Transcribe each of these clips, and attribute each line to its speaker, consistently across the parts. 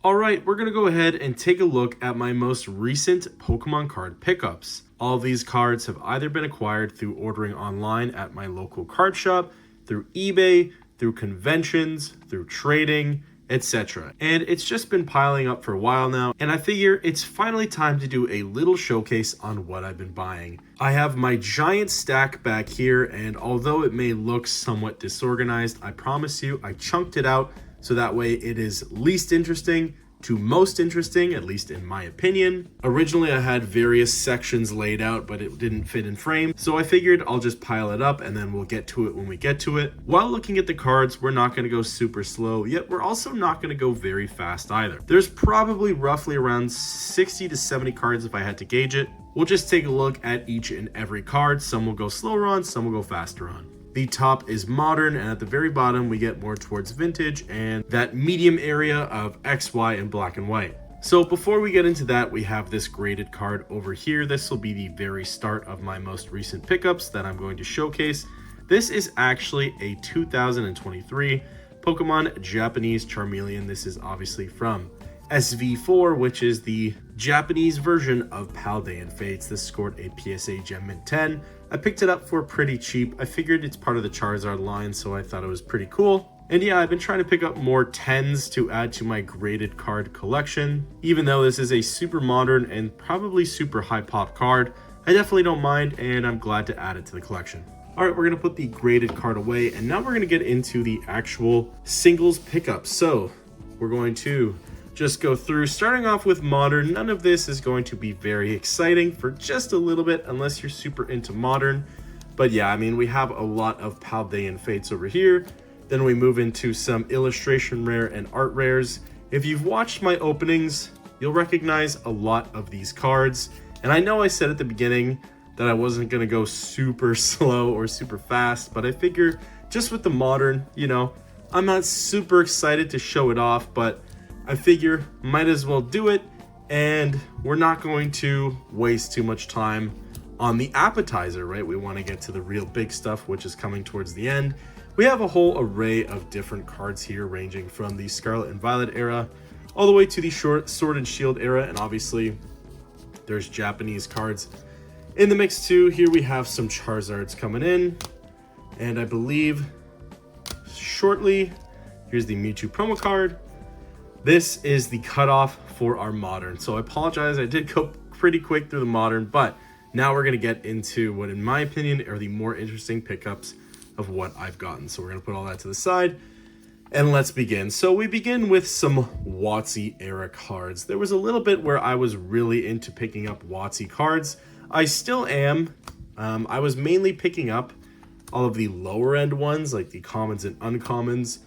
Speaker 1: Alright, we're going to go ahead and take a look at my most recent Pokemon card pickups. All of these cards have either been acquired through ordering online at my local card shop, through eBay, through conventions, through trading, etc. And it's just been piling up for a while now, and I figure it's finally time to do a little showcase on what I've been buying. I have my giant stack back here, and although it may look somewhat disorganized, I promise you I chunked it out so that way it is least interesting to most interesting, at least in my opinion. Originally I had various sections laid out, but it didn't fit in frame, so I figured I'll just pile it up and then we'll get to it when we get to it. While looking at the cards, we're not going to go super slow, yet we're also not going to go very fast either. There's probably roughly around 60 to 70 cards if I had to gauge it. We'll just take a look at each and every card. Some will go slower on, some will go faster on. The top is modern, and at the very bottom we get more towards vintage and that medium area of X, Y, and black and white. So before we get into that, we have this graded card over here. This will be the very start of my most recent pickups that I'm going to showcase. This is actually a 2023 Pokemon Japanese Charmeleon. This is obviously from SV4, which is the Japanese version of Paldean Fates. This scored a PSA Gem Mint 10. I picked it up for pretty cheap. I figured it's part of the Charizard line, so I thought it was pretty cool. And yeah, I've been trying to pick up more 10s to add to my graded card collection. Even though this is a super modern and probably super high pop card, I definitely don't mind, and I'm glad to add it to the collection. Alright, we're going to put the graded card away, and now we're going to get into the actual singles pickups. So we're going to just go through, starting off with modern. None of this is going to be very exciting for just a little bit unless you're super into modern. But yeah, I mean, we have a lot of Paldean Fates over here. Then we move into some illustration rare and art rares. If you've watched my openings, you'll recognize a lot of these cards. And I know I said at the beginning that I wasn't going to go super slow or super fast, but I figure just with the modern, you know, I'm not super excited to show it off, but I figure might as well do it, and we're not going to waste too much time on the appetizer, right? We want to get to the real big stuff, which is coming towards the end. We have a whole array of different cards here, ranging from the Scarlet and Violet era all the way to the Sword and Shield era, and obviously there's Japanese cards in the mix too. Here we have some Charizards coming in, and I believe shortly, here's the Mewtwo promo card. This is the cutoff for our modern. So I apologize, I did go pretty quick through the modern, but now we're going to get into what, in my opinion, are the more interesting pickups of what I've gotten. So we're going to put all that to the side, and let's begin. So we begin with some WotC era cards. There was a little bit where I was really into picking up WotC cards. I still am. I was mainly picking up all of the lower end ones, like the commons and uncommons.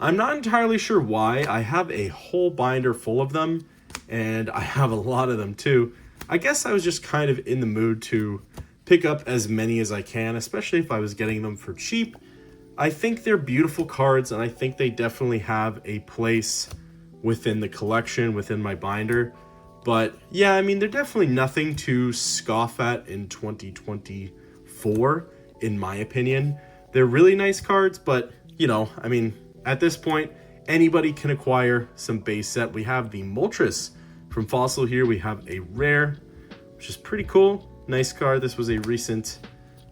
Speaker 1: I'm not entirely sure why. I have a whole binder full of them, and I have a lot of them too. I guess I was just kind of in the mood to pick up as many as I can, especially if I was getting them for cheap. I think they're beautiful cards, and I think they definitely have a place within the collection, within my binder. But yeah, I mean, they're definitely nothing to scoff at in 2024, in my opinion. They're really nice cards, but you know, I mean, at this point, anybody can acquire some base set. We have the Moltres from Fossil here. We have a rare, which is pretty cool. Nice card. This was a recent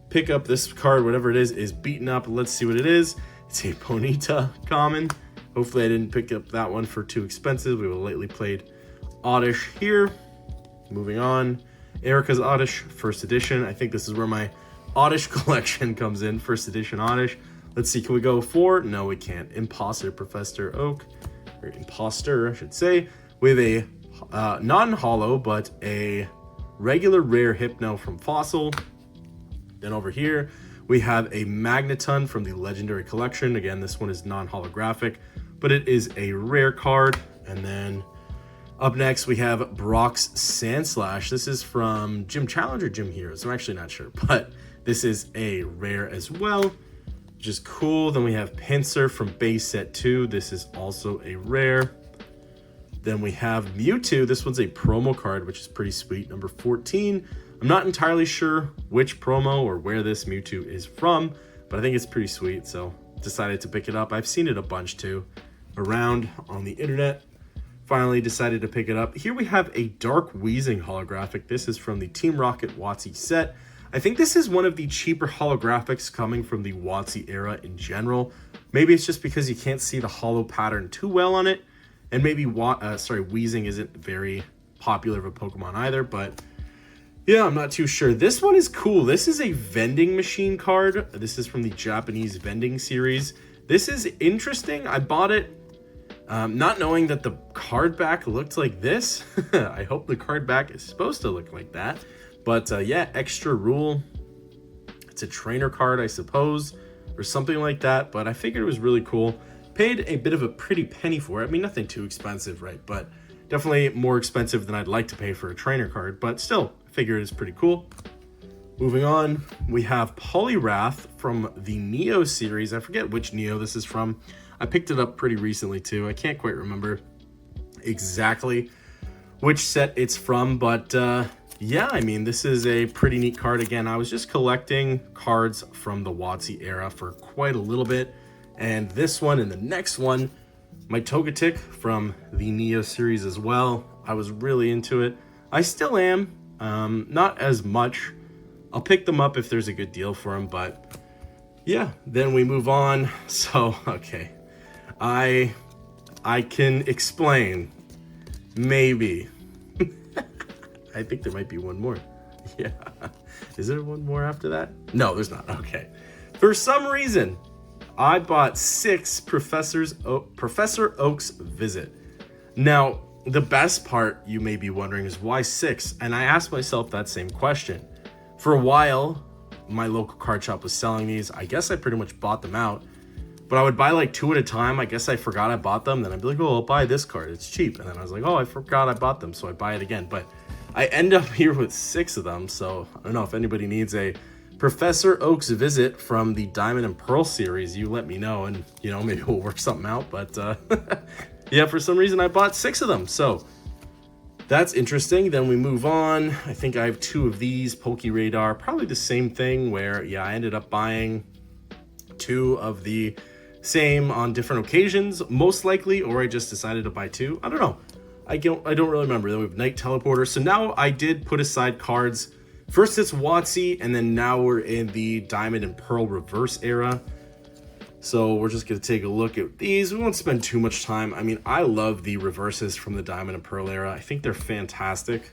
Speaker 1: pickup. This card, whatever it is beaten up. Let's see what it is. It's a Ponyta common. Hopefully I didn't pick up that one for too expensive. We have a lately played Oddish here. Moving on. Erica's Oddish, first edition. I think this is where my Oddish collection comes in. First edition Oddish. Let's see, can we go for? No, we can't. Imposter, Professor Oak, or Imposter, I should say. We have a non-holo, but a regular rare Hypno from Fossil. Then over here, we have a Magneton from the Legendary Collection. Again, this one is non-holographic, but it is a rare card. And then up next, we have Brock's Sandslash. This is from Gym Challenge or Gym Heroes. I'm actually not sure, but this is a rare as well, which is cool. Then we have Pinsir from base set 2. This is also a rare. Then we have Mewtwo. This one's a promo card, which is pretty sweet. Number 14. I'm not entirely sure which promo or where this Mewtwo is from, but I think it's pretty sweet, so decided to pick it up. I've seen it a bunch too around on the internet. finally decided to pick it up. Here we have a Dark Weezing holographic. This is from the Team Rocket WotC set. I think this is one of the cheaper holographics coming from the WotC era in general. Maybe it's just because you can't see the holo pattern too well on it. And maybe Weezing isn't very popular of a Pokemon either, but yeah, I'm not too sure. This one is cool. This is a vending machine card. This is from the Japanese vending series. This is interesting. I bought it not knowing that the card back looked like this. I hope the card back is supposed to look like that. But yeah, extra rule. It's a trainer card, I suppose, or something like that. But I figured it was really cool. Paid a bit of a pretty penny for it. I mean, nothing too expensive, right? But definitely more expensive than I'd like to pay for a trainer card. But still, I figure it's pretty cool. Moving on, we have Poliwrath from the Neo series. I forget which Neo this is from. I picked it up pretty recently too. I can't quite remember exactly which set it's from, but yeah, I mean, this is a pretty neat card. Again, I was just collecting cards from the WotC era for quite a little bit, and this one and the next one, my Togetic from the Neo series as well. I was really into it. I still am, not as much. I'll pick them up if there's a good deal for them, but yeah, then we move on. So, okay, I can explain, maybe. I think there might be one more. Yeah. Is there one more after that? No, there's not. Okay. For some reason, I bought 6 Professor Oak's Visit. Now, the best part, you may be wondering, is why 6? And I asked myself that same question. For a while, my local card shop was selling these. I guess I pretty much bought them out. But I would buy like 2 at a time. I guess I forgot I bought them. Then I'd be like, oh, I'll buy this card. It's cheap. And then I was like, oh, I forgot I bought them. So I buy it again. But I end up here with 6 of them. So I don't know if anybody needs a Professor Oak's Visit from the Diamond and Pearl series. You let me know, and you know, maybe we'll work something out. But yeah, for some reason I bought 6 of them. So that's interesting. Then we move on. I think I have 2 of these PokeRadar. Probably the same thing where, yeah, I ended up buying 2 of the same on different occasions, most likely, or I just decided to buy 2. I don't know. I don't really remember. Then we have Night Teleporter. So now I did put aside cards. First it's WotC, and then now we're in the Diamond and Pearl reverse era. So we're just going to take a look at these. We won't spend too much time. I mean, I love the reverses from the Diamond and Pearl era. I think they're fantastic.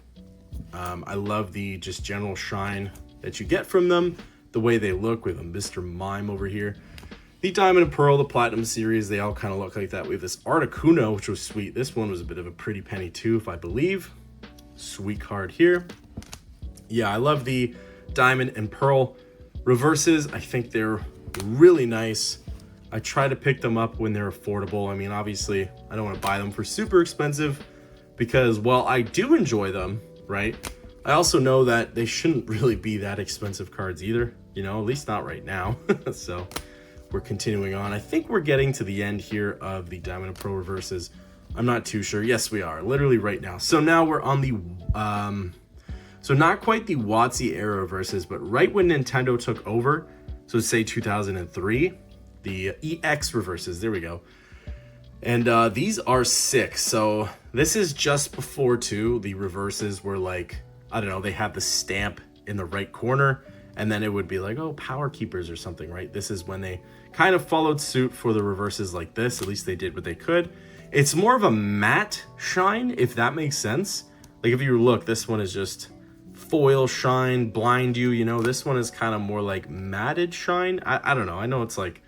Speaker 1: I love the just general shine that you get from them. The way they look with a Mr. Mime over here. The Diamond and Pearl, the Platinum series, they all kind of look like that. We have this Articuno, which was sweet. This one was a bit of a pretty penny too, if I believe. Sweet card here. Yeah, I love the Diamond and Pearl reverses. I think they're really nice. I try to pick them up when they're affordable. I mean, obviously, I don't want to buy them for super expensive because, while I do enjoy them, right, I also know that they shouldn't really be that expensive cards either, you know, at least not right now. So we're continuing on. I think we're getting to the end here of the Diamond and Pearl reverses. I'm not too sure. Yes, we are, literally right now. So now we're on the, so not quite the WotC era reverses, but right when Nintendo took over, so say 2003, the EX reverses, there we go. And these are 6. So this is just before too. The reverses were like, I don't know, they had the stamp in the right corner, and then it would be like, oh, Power Keepers or something, right? This is when they kind of followed suit for the reverses like this. At least they did what they could. It's more of a matte shine, if that makes sense. Like if you look, this one is just foil shine, blind you, you know. This one is kind of more like matted shine. I don't know. I know it's like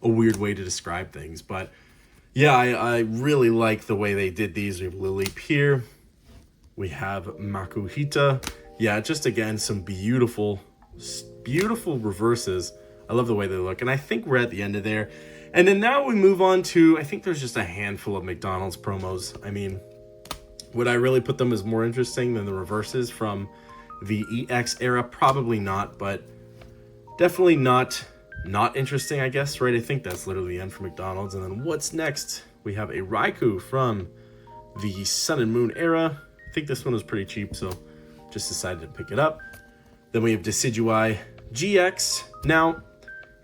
Speaker 1: a weird way to describe things, but yeah, I really like the way they did these. We have Lileep here. We have Makuhita. Yeah, just again, some beautiful reverses. I love the way they look. And I think we're at the end of there. And then now we move on to, I think there's just a handful of McDonald's promos. I mean, would I really put them as more interesting than the reverses from the EX era? Probably not, but definitely not interesting, I guess, right? I think that's literally the end for McDonald's. And then what's next? We have a Raikou from the Sun and Moon era. I think this one was pretty cheap, so just decided to pick it up. Then we have Decidueye GX. Now,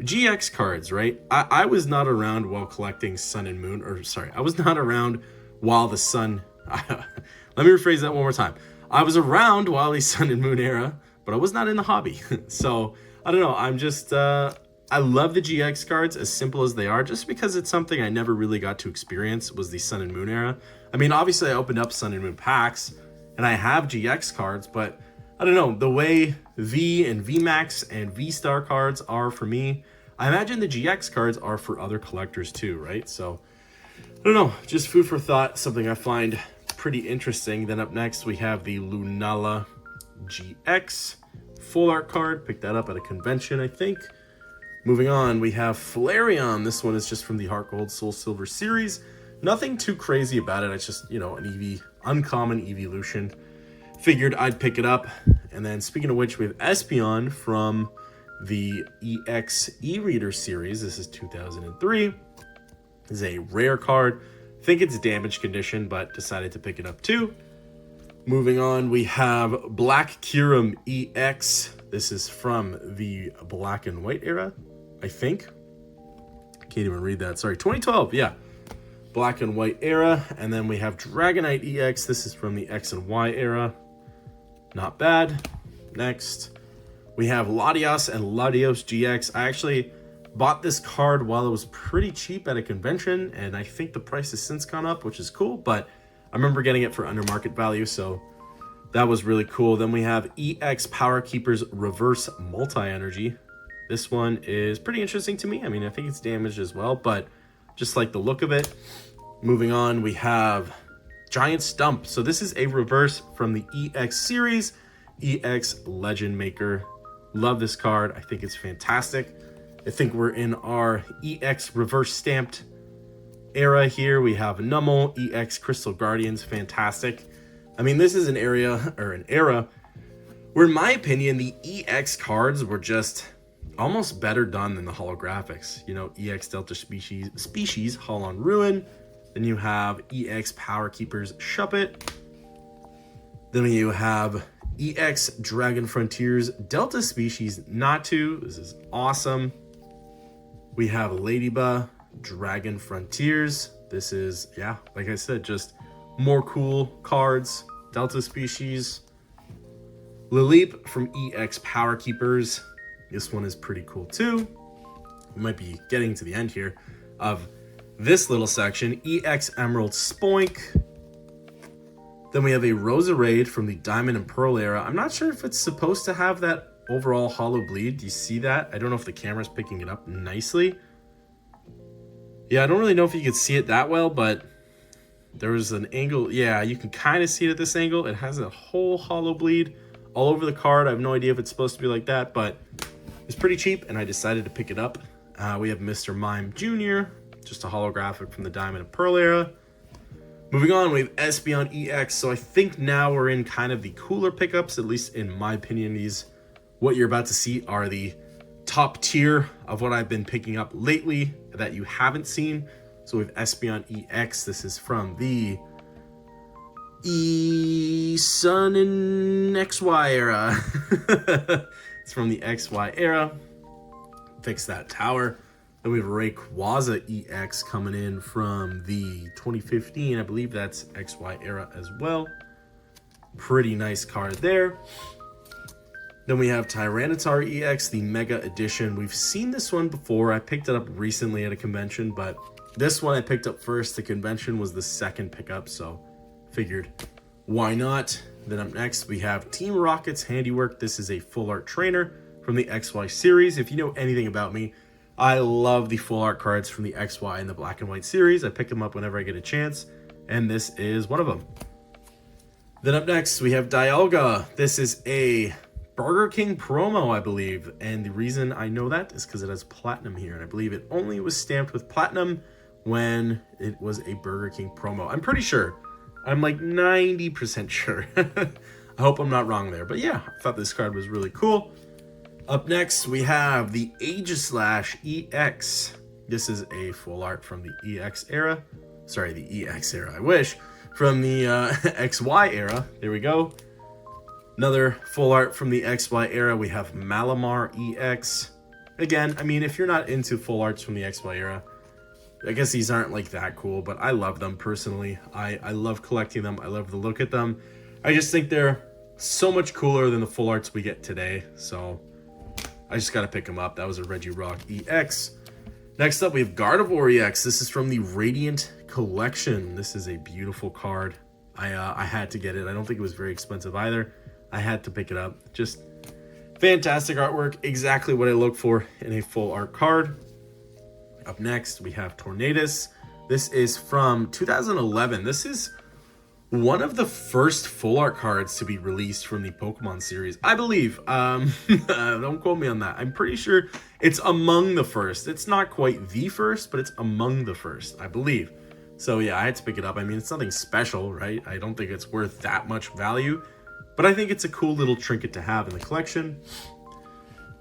Speaker 1: GX cards, right? I was not around while collecting Sun and Moon, or sorry, I was not around while the sun... Let me rephrase that one more time. I was around while the Sun and Moon era, but I was not in the hobby. So, I don't know. I'm just... I love the GX cards, as simple as they are, just because it's something I never really got to experience, was the Sun and Moon era. I mean, obviously I opened up Sun and Moon packs, and I have GX cards, but I don't know, the way V and VMAX and V-Star cards are for me, I imagine the GX cards are for other collectors too, right? So, I don't know, just food for thought, something I find pretty interesting. Then up next, we have the Lunala GX full art card. Picked that up at a convention, I think. Moving on, we have Flareon. This one is just from the Heart Gold Soul Silver series. Nothing too crazy about it. It's just, you know, an uncommon evolution. Figured I'd pick it up. And then speaking of which, we have Espeon from the EX E-Reader series. This is 2003. This is a rare card. I think it's damage condition, but decided to pick it up too. Moving on, we have Black Kyurem EX. This is from the Black and White era, I think. Can't even read that. Sorry, 2012, yeah. Black and White era. And then we have Dragonite EX. This is from the X and Y era. Not bad. Next, we have Latios and Latios GX. I actually bought this card while it was pretty cheap at a convention, and I think the price has since gone up, which is cool, but I remember getting it for under market value, so that was really cool. Then we have EX Power Keepers Reverse Multi-Energy. This one is pretty interesting to me. I mean, I think it's damaged as well, but just like the look of it. Moving on, we have Giant Stump. So this is a reverse from the EX series, EX Legend Maker. Love this card. I think it's fantastic. I think we're in our EX reverse stamped era here. We have Numel, EX Crystal Guardians, fantastic. I mean, this is an era where, in my opinion, the EX cards were just almost better done than the holographics. You know, EX Delta Species Holon Ruin. Then you have EX Power Keepers Shuppet. Then you have EX Dragon Frontiers Delta Species Natu. This is awesome. We have Ladybug Dragon Frontiers. This is, yeah, like I said, just more cool cards. Delta Species. Lileep from EX Power Keepers. This one is pretty cool too. We might be getting to the end here of this little section. EX Emerald Spoink. Then we have a Roserade from the Diamond and Pearl era. I'm not sure if it's supposed to have that overall hollow bleed. Do you see that? I don't know if the camera's picking it up nicely. Yeah, I don't really know if you could see it that well, but there was an angle. Yeah, you can kind of see it at this angle. It has a whole hollow bleed all over the card. I have no idea if it's supposed to be like that, but it's pretty cheap, and I decided to pick it up. We have Mr. Mime Jr., just a holographic from the Diamond and Pearl era. Moving on, we have Espeon EX. So I think now we're in kind of the cooler pickups, at least in my opinion. What you're about to see are the top tier of what I've been picking up lately that you haven't seen. So we have Espeon EX. This is from the Sun and XY era. It's from the XY era. Fix that tower. Then we have Rayquaza EX coming in from the 2015. I believe that's XY era as well. Pretty nice card there. Then we have Tyranitar EX, the Mega Edition. We've seen this one before. I picked it up recently at a convention, but this one I picked up first. The convention was the second pickup, so figured why not? Then up next, we have Team Rocket's Handiwork. This is a full art trainer from the XY series. If you know anything about me, I love the full art cards from the XY and the Black and White series. I pick them up whenever I get a chance, and this is one of them. Then up next, we have Dialga. This is a Burger King promo, I believe, and the reason I know that is because it has platinum here, and I believe it only was stamped with platinum when it was a Burger King promo. I'm pretty sure. I'm like 90% sure. I hope I'm not wrong there, but yeah, I thought this card was really cool. Up next, we have the Aegislash EX. This is a full art from the EX era. Sorry, the EX era, I wish. From the XY era. There we go. Another full art from the XY era. We have Malamar EX. Again, I mean, if you're not into full arts from the XY era, I guess these aren't like that cool, but I love them personally. I love collecting them. I love the look at them. I just think they're so much cooler than the full arts we get today. So I just got to pick them up. That was a Regirock EX. Next up, we have Gardevoir EX. This is from the Radiant Collection. This is a beautiful card. I had to get it. I don't think it was very expensive either. I had to pick it up. Just fantastic artwork. Exactly what I look for in a full art card. Up next, we have Tornadus. This is from 2011. This is one of the first full art cards to be released from the Pokemon series, I believe. Don't quote me on that. I'm pretty sure it's among the first. It's not quite the first, but it's among the first, I believe. So yeah, I had to pick it up. I mean, it's nothing special, right? I don't think it's worth that much value, but I think it's a cool little trinket to have in the collection.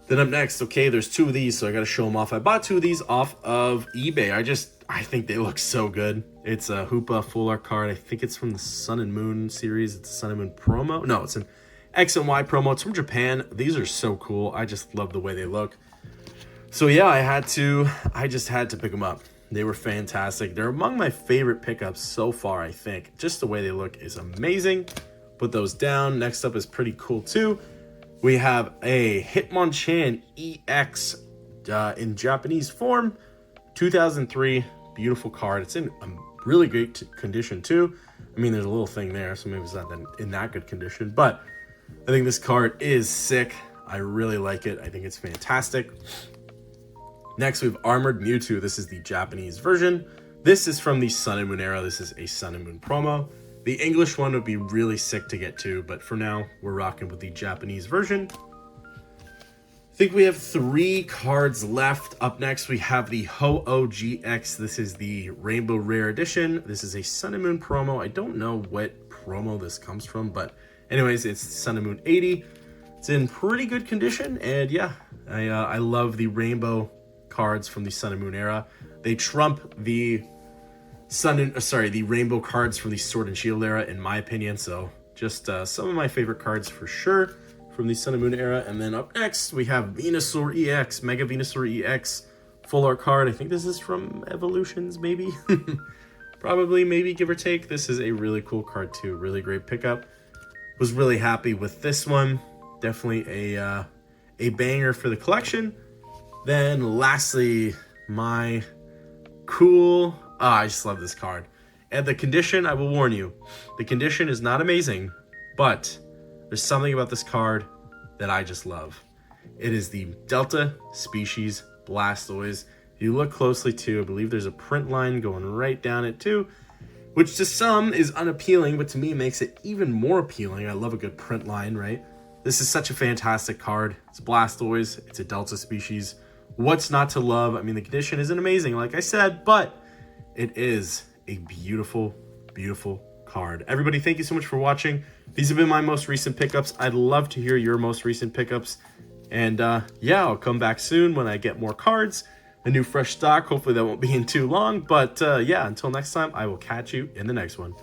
Speaker 1: Then up next, okay, there's two of these, so I gotta show them off. I bought two of these off of eBay. I think they look so good. It's a Hoopa full art card. I think it's from the Sun and Moon series. It's a Sun and Moon promo. No, it's an X and Y promo. It's from Japan. These are so cool. I just love the way they look. So yeah, I just had to pick them up. They were fantastic. They're among my favorite pickups so far, I think. Just the way they look is amazing. Put those down. Next up is pretty cool too. We have a Hitmonchan EX in Japanese form, 2003, beautiful card. It's in a really great condition too. I mean, there's a little thing there, so maybe it's not in that good condition, but I think this card is sick. I really like it. I think it's fantastic. Next, we have Armored Mewtwo. This is the Japanese version. This is from the Sun and Moon era. This is a Sun and Moon promo. The English one would be really sick to get to, but for now, we're rocking with the Japanese version. I think we have 3 cards left. Up next, we have the Ho-Oh GX. This is the Rainbow Rare Edition. This is a Sun and Moon promo. I don't know what promo this comes from, but anyways, it's Sun and Moon 80. It's in pretty good condition, and yeah, I love the rainbow cards from the Sun and Moon era. They trump the the rainbow cards from the Sword and Shield era, in my opinion. So just some of my favorite cards for sure from the Sun and Moon era. And then up next, we have Venusaur EX, Mega Venusaur EX, full art card. I think this is from Evolutions, maybe. Probably, maybe, give or take. This is a really cool card too. Really great pickup. Was really happy with this one. Definitely a banger for the collection. Then lastly, my cool... I just love this card. And the condition, I will warn you, the condition is not amazing, but there's something about this card that I just love. It is the Delta Species Blastoise. If you look closely too, I believe there's a print line going right down it too, which to some is unappealing, but to me makes it even more appealing. I love a good print line, right? This is such a fantastic card. It's Blastoise. It's a Delta Species. What's not to love? I mean, the condition isn't amazing, like I said, but it is a beautiful, beautiful card. Everybody, thank you so much for watching. These have been my most recent pickups. I'd love to hear your most recent pickups. And yeah, I'll come back soon when I get more cards, a new fresh stock. Hopefully that won't be in too long. But yeah, until next time, I will catch you in the next one.